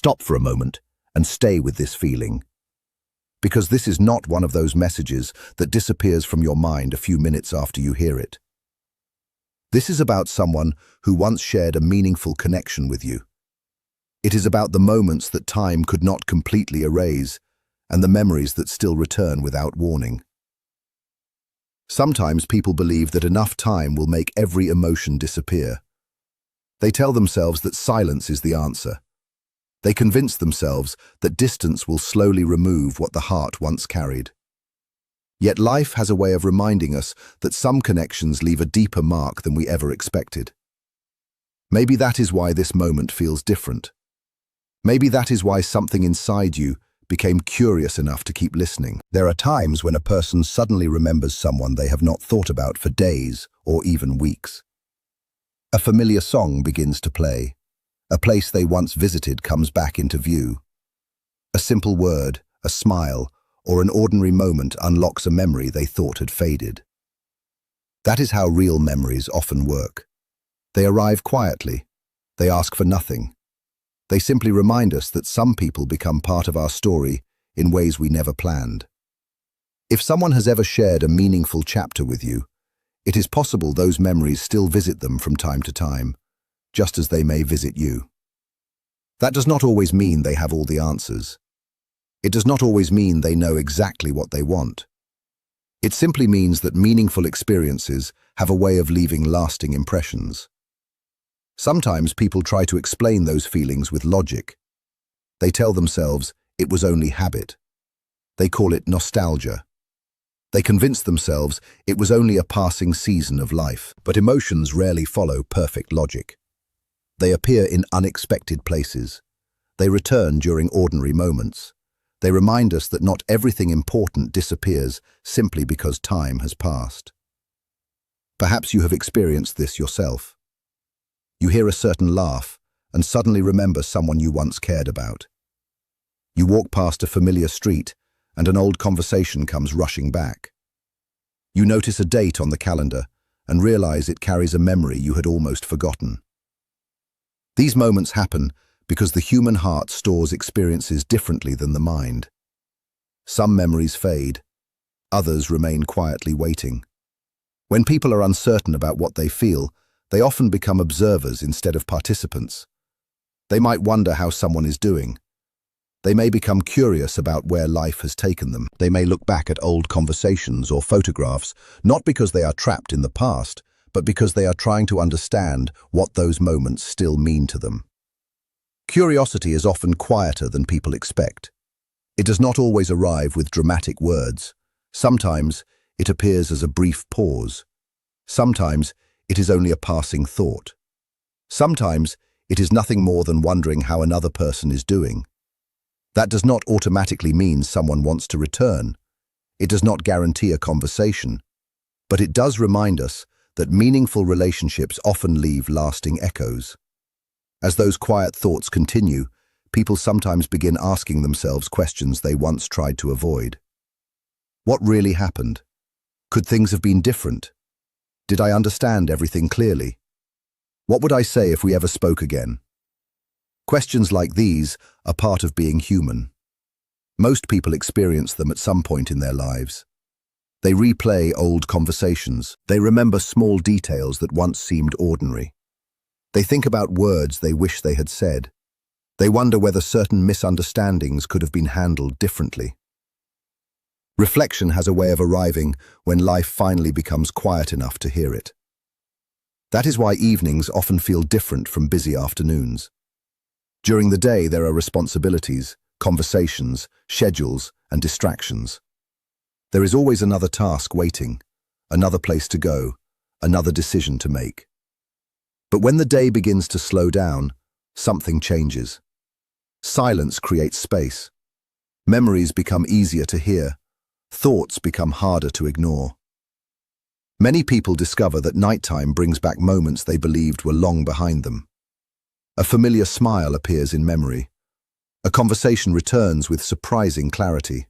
Stop for a moment and stay with this feeling. Because this is not one of those messages that disappears from your mind a few minutes after you hear it. This is about someone who once shared a meaningful connection with you. It is about the moments that time could not completely erase and the memories that still return without warning. Sometimes people believe that enough time will make every emotion disappear. They tell themselves that silence is the answer. They convince themselves that distance will slowly remove what the heart once carried. Yet life has a way of reminding us that some connections leave a deeper mark than we ever expected. Maybe that is why this moment feels different. Maybe that is why something inside you became curious enough to keep listening. There are times when a person suddenly remembers someone they have not thought about for days or even weeks. A familiar song begins to play. A place they once visited comes back into view. A simple word, a smile, or an ordinary moment unlocks a memory they thought had faded. That is how real memories often work. They arrive quietly. They ask for nothing. They simply remind us that some people become part of our story in ways we never planned. If someone has ever shared a meaningful chapter with you, it is possible those memories still visit them from time to time, just as they may visit you. That does not always mean they have all the answers. It does not always mean they know exactly what they want. It simply means that meaningful experiences have a way of leaving lasting impressions. Sometimes people try to explain those feelings with logic. They tell themselves it was only habit. They call it nostalgia. They convince themselves it was only a passing season of life. But emotions rarely follow perfect logic. They appear in unexpected places. They return during ordinary moments. They remind us that not everything important disappears simply because time has passed. Perhaps you have experienced this yourself. You hear a certain laugh and suddenly remember someone you once cared about. You walk past a familiar street and an old conversation comes rushing back. You notice a date on the calendar and realize it carries a memory you had almost forgotten. These moments happen because the human heart stores experiences differently than the mind. Some memories fade, others remain quietly waiting. When people are uncertain about what they feel, they often become observers instead of participants. They might wonder how someone is doing. They may become curious about where life has taken them. They may look back at old conversations or photographs, not because they are trapped in the past, but because they are trying to understand what those moments still mean to them. Curiosity is often quieter than people expect. It does not always arrive with dramatic words. Sometimes it appears as a brief pause. Sometimes it is only a passing thought. Sometimes it is nothing more than wondering how another person is doing. That does not automatically mean someone wants to return. It does not guarantee a conversation. But it does remind us that meaningful relationships often leave lasting echoes. As those quiet thoughts continue, people sometimes begin asking themselves questions they once tried to avoid. What really happened? Could things have been different? Did I understand everything clearly? What would I say if we ever spoke again? Questions like these are part of being human. Most people experience them at some point in their lives. They replay old conversations. They remember small details that once seemed ordinary. They think about words they wish they had said. They wonder whether certain misunderstandings could have been handled differently. Reflection has a way of arriving when life finally becomes quiet enough to hear it. That is why evenings often feel different from busy afternoons. During the day, there are responsibilities, conversations, schedules, and distractions. There is always another task waiting, another place to go, another decision to make. But when the day begins to slow down, something changes. Silence creates space. Memories become easier to hear. Thoughts become harder to ignore. Many people discover that nighttime brings back moments they believed were long behind them. A familiar smile appears in memory. A conversation returns with surprising clarity.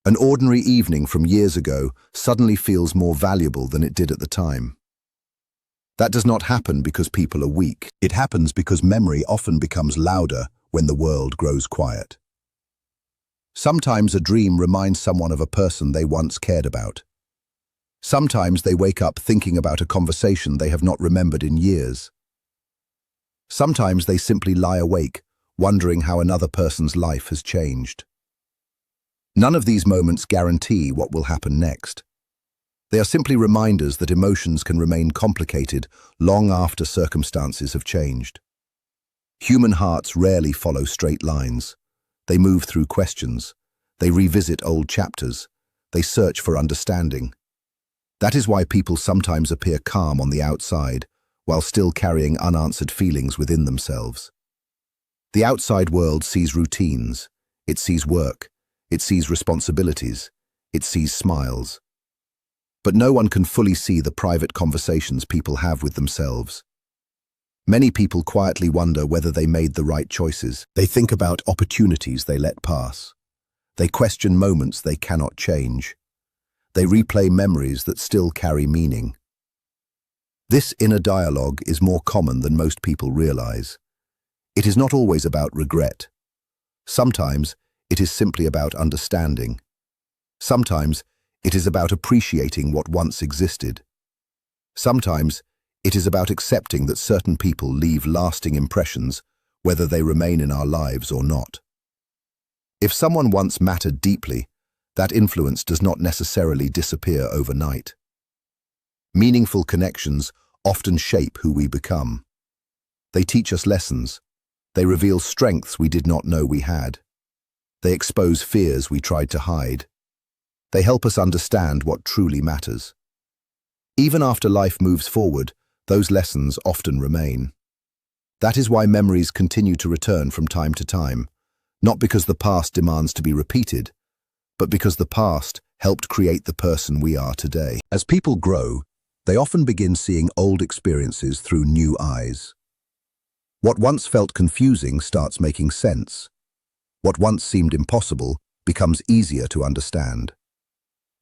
An ordinary evening from years ago suddenly feels more valuable than it did at the time. That does not happen because people are weak. It happens because memory often becomes louder when the world grows quiet. Sometimes a dream reminds someone of a person they once cared about. Sometimes they wake up thinking about a conversation they have not remembered in years. Sometimes they simply lie awake, wondering how another person's life has changed. None of these moments guarantee what will happen next. They are simply reminders that emotions can remain complicated long after circumstances have changed. Human hearts rarely follow straight lines. They move through questions. They revisit old chapters. They search for understanding. That is why people sometimes appear calm on the outside, while still carrying unanswered feelings within themselves. The outside world sees routines. It sees work. It sees responsibilities. It sees smiles. But no one can fully see the private conversations people have with themselves. Many people quietly wonder whether they made the right choices. They think about opportunities they let pass. They question moments they cannot change. They replay memories that still carry meaning. This inner dialogue is more common than most people realize. It is not always about regret. Sometimes it is simply about understanding. Sometimes it is about appreciating what once existed. Sometimes it is about accepting that certain people leave lasting impressions, whether they remain in our lives or not. If someone once mattered deeply, that influence does not necessarily disappear overnight. Meaningful connections often shape who we become. They teach us lessons. They reveal strengths we did not know we had. They expose fears we tried to hide. They help us understand what truly matters. Even after life moves forward, those lessons often remain. That is why memories continue to return from time to time, not because the past demands to be repeated, but because the past helped create the person we are today. As people grow, they often begin seeing old experiences through new eyes. What once felt confusing starts making sense. What once seemed impossible becomes easier to understand.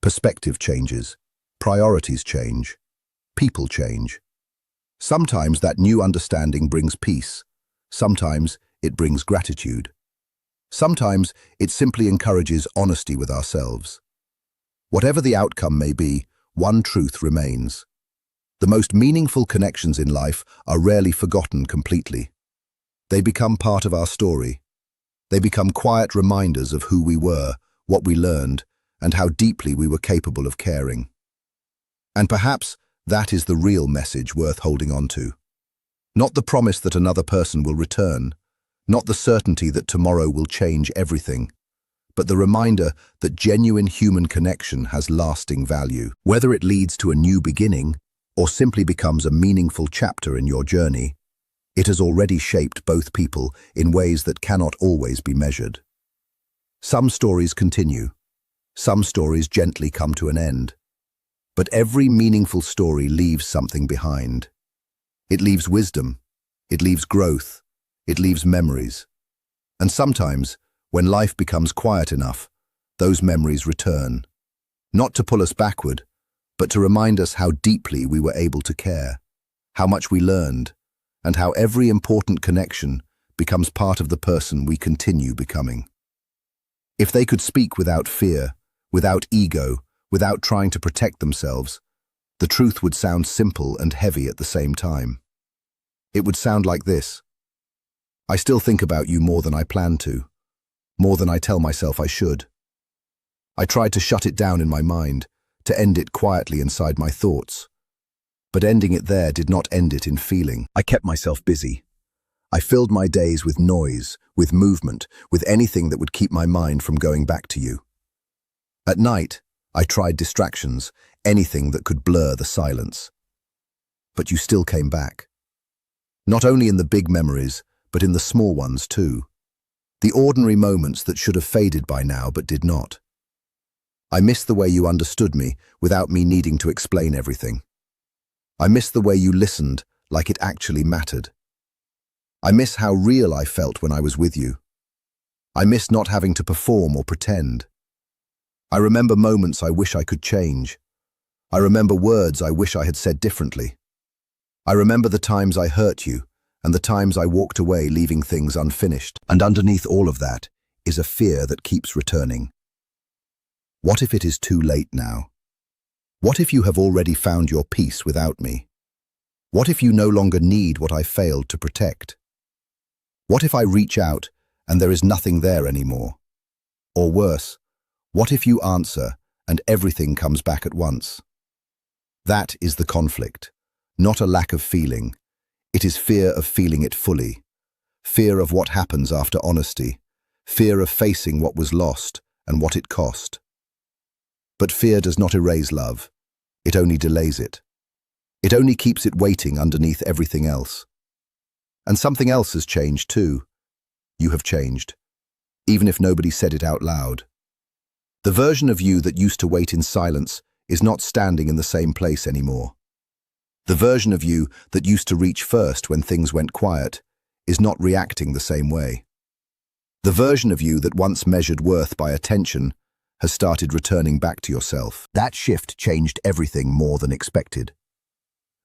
Perspective changes, priorities change, people change. Sometimes that new understanding brings peace. Sometimes it brings gratitude. Sometimes it simply encourages honesty with ourselves. Whatever the outcome may be, one truth remains. The most meaningful connections in life are rarely forgotten completely. They become part of our story. They become quiet reminders of who we were, what we learned, and how deeply we were capable of caring. And perhaps that is the real message worth holding on to. Not the promise that another person will return, not the certainty that tomorrow will change everything, but the reminder that genuine human connection has lasting value. Whether it leads to a new beginning or simply becomes a meaningful chapter in your journey, it has already shaped both people in ways that cannot always be measured. Some stories continue. Some stories gently come to an end. But every meaningful story leaves something behind. It leaves wisdom. It leaves growth. It leaves memories. And sometimes, when life becomes quiet enough, those memories return. Not to pull us backward, but to remind us how deeply we were able to care, how much we learned, and how every important connection becomes part of the person we continue becoming. If they could speak without fear, without ego, without trying to protect themselves, the truth would sound simple and heavy at the same time. It would sound like this: I still think about you more than I plan to, more than I tell myself I should. I tried to shut it down in my mind, to end it quietly inside my thoughts. But ending it there did not end it in feeling. I kept myself busy. I filled my days with noise, with movement, with anything that would keep my mind from going back to you. At night, I tried distractions, anything that could blur the silence. But you still came back. Not only in the big memories, but in the small ones too. The ordinary moments that should have faded by now but did not. I miss the way you understood me without me needing to explain everything. I miss the way you listened like it actually mattered. I miss how real I felt when I was with you. I miss not having to perform or pretend. I remember moments I wish I could change. I remember words I wish I had said differently. I remember the times I hurt you and the times I walked away leaving things unfinished. And underneath all of that is a fear that keeps returning. What if it is too late now? What if you have already found your peace without me? What if you no longer need what I failed to protect? What if I reach out and there is nothing there anymore? Or worse, what if you answer and everything comes back at once? That is the conflict, not a lack of feeling. It is fear of feeling it fully, fear of what happens after honesty, fear of facing what was lost and what it cost. But fear does not erase love. It only delays it. It only keeps it waiting underneath everything else. And something else has changed too. You have changed, even if nobody said it out loud. The version of you that used to wait in silence is not standing in the same place anymore. The version of you that used to reach first when things went quiet is not reacting the same way. The version of you that once measured worth by attention has started returning back to yourself. That shift changed everything more than expected.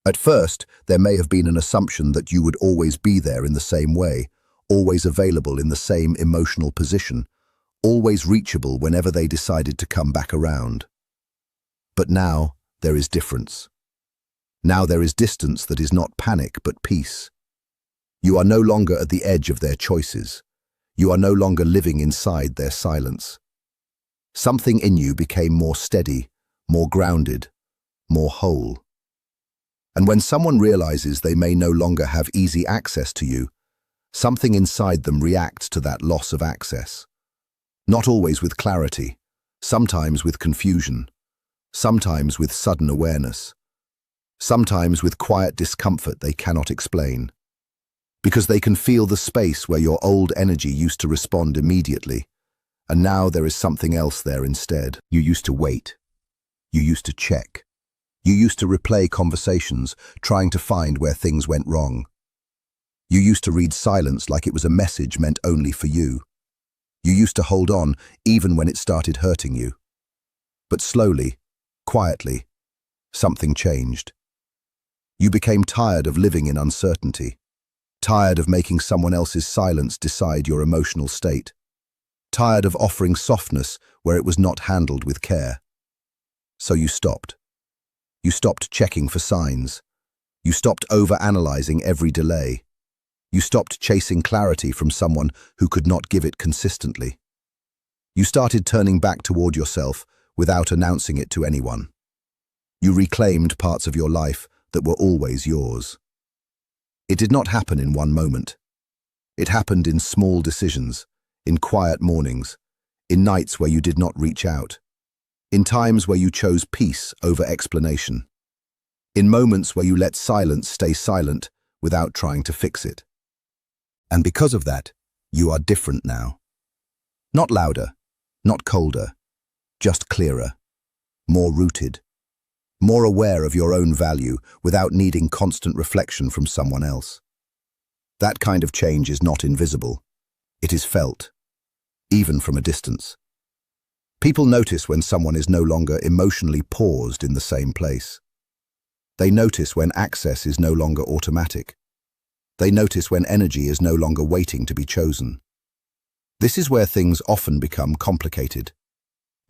At first, there may have been an assumption that you would always be there in the same way, always available in the same emotional position, always reachable whenever they decided to come back around. But now, there is difference. Now there is distance that is not panic but peace. You are no longer at the edge of their choices. You are no longer living inside their silence. Something in you became more steady, more grounded, more whole. And when someone realizes they may no longer have easy access to you, something inside them reacts to that loss of access. Not always with clarity, sometimes with confusion, sometimes with sudden awareness, sometimes with quiet discomfort they cannot explain. Because they can feel the space where your old energy used to respond immediately, and now there is something else there instead. You used to wait. You used to check. You used to replay conversations, trying to find where things went wrong. You used to read silence like it was a message meant only for you. You used to hold on even when it started hurting you. But slowly, quietly, something changed. You became tired of living in uncertainty, tired of making someone else's silence decide your emotional state, tired of offering softness where it was not handled with care. So you stopped. You stopped checking for signs. You stopped overanalyzing every delay. You stopped chasing clarity from someone who could not give it consistently. You started turning back toward yourself without announcing it to anyone. You reclaimed parts of your life that were always yours. It did not happen in one moment. It happened in small decisions, in quiet mornings, in nights where you did not reach out, in times where you chose peace over explanation, in moments where you let silence stay silent without trying to fix it. And because of that, you are different now. Not louder, not colder, just clearer, more rooted, more aware of your own value without needing constant reflection from someone else. That kind of change is not invisible. It is felt, even from a distance. People notice when someone is no longer emotionally paused in the same place. They notice when access is no longer automatic. They notice when energy is no longer waiting to be chosen. This is where things often become complicated.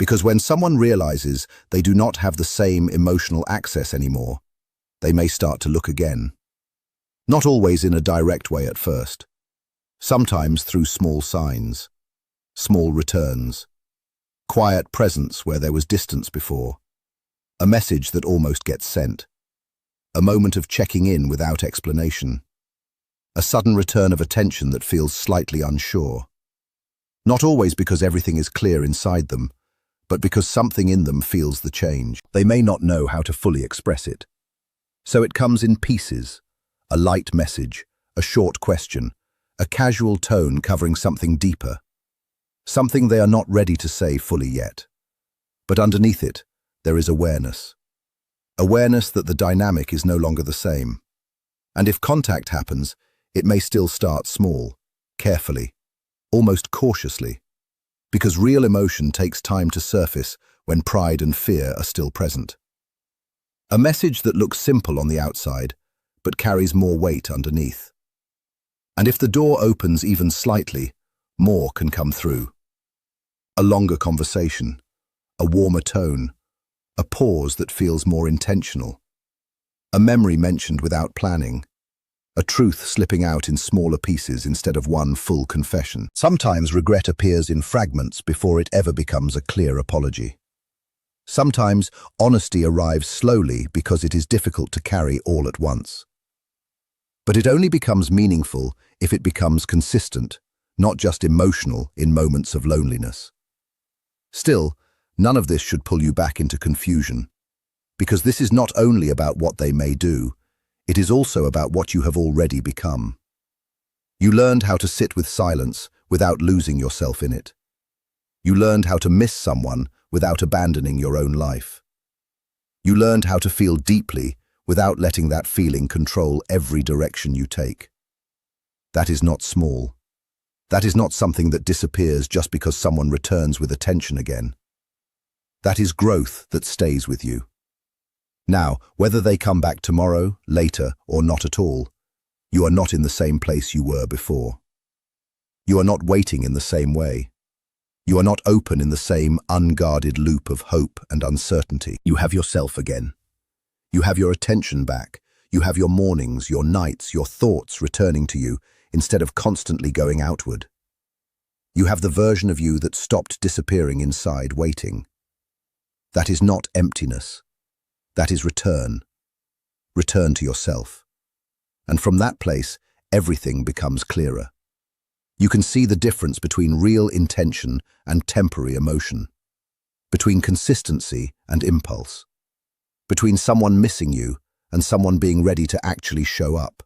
Because when someone realizes they do not have the same emotional access anymore, they may start to look again. Not always in a direct way at first. Sometimes through small signs, small returns, quiet presence where there was distance before, a message that almost gets sent, a moment of checking in without explanation, a sudden return of attention that feels slightly unsure. Not always because everything is clear inside them, but because something in them feels the change. They may not know how to fully express it. So it comes in pieces, a light message, a short question, a casual tone covering something deeper, something they are not ready to say fully yet. But underneath it, there is awareness. Awareness that the dynamic is no longer the same. And if contact happens, it may still start small, carefully, almost cautiously, because real emotion takes time to surface when pride and fear are still present. A message that looks simple on the outside, but carries more weight underneath. And if the door opens even slightly, more can come through. A longer conversation, a warmer tone, a pause that feels more intentional, a memory mentioned without planning, a truth slipping out in smaller pieces instead of one full confession. Sometimes regret appears in fragments before it ever becomes a clear apology. Sometimes honesty arrives slowly because it is difficult to carry all at once. But it only becomes meaningful if it becomes consistent, not just emotional in moments of loneliness. Still, none of this should pull you back into confusion, because this is not only about what they may do, it is also about what you have already become. You learned how to sit with silence without losing yourself in it. You learned how to miss someone without abandoning your own life. You learned how to feel deeply without letting that feeling control every direction you take. That is not small. That is not something that disappears just because someone returns with attention again. That is growth that stays with you. Now, whether they come back tomorrow, later, or not at all, you are not in the same place you were before. You are not waiting in the same way. You are not open in the same unguarded loop of hope and uncertainty. You have yourself again. You have your attention back. You have your mornings, your nights, your thoughts returning to you instead of constantly going outward. You have the version of you that stopped disappearing inside, waiting. That is not emptiness. That is return. Return to yourself. And from that place, everything becomes clearer. You can see the difference between real intention and temporary emotion, between consistency and impulse, between someone missing you and someone being ready to actually show up.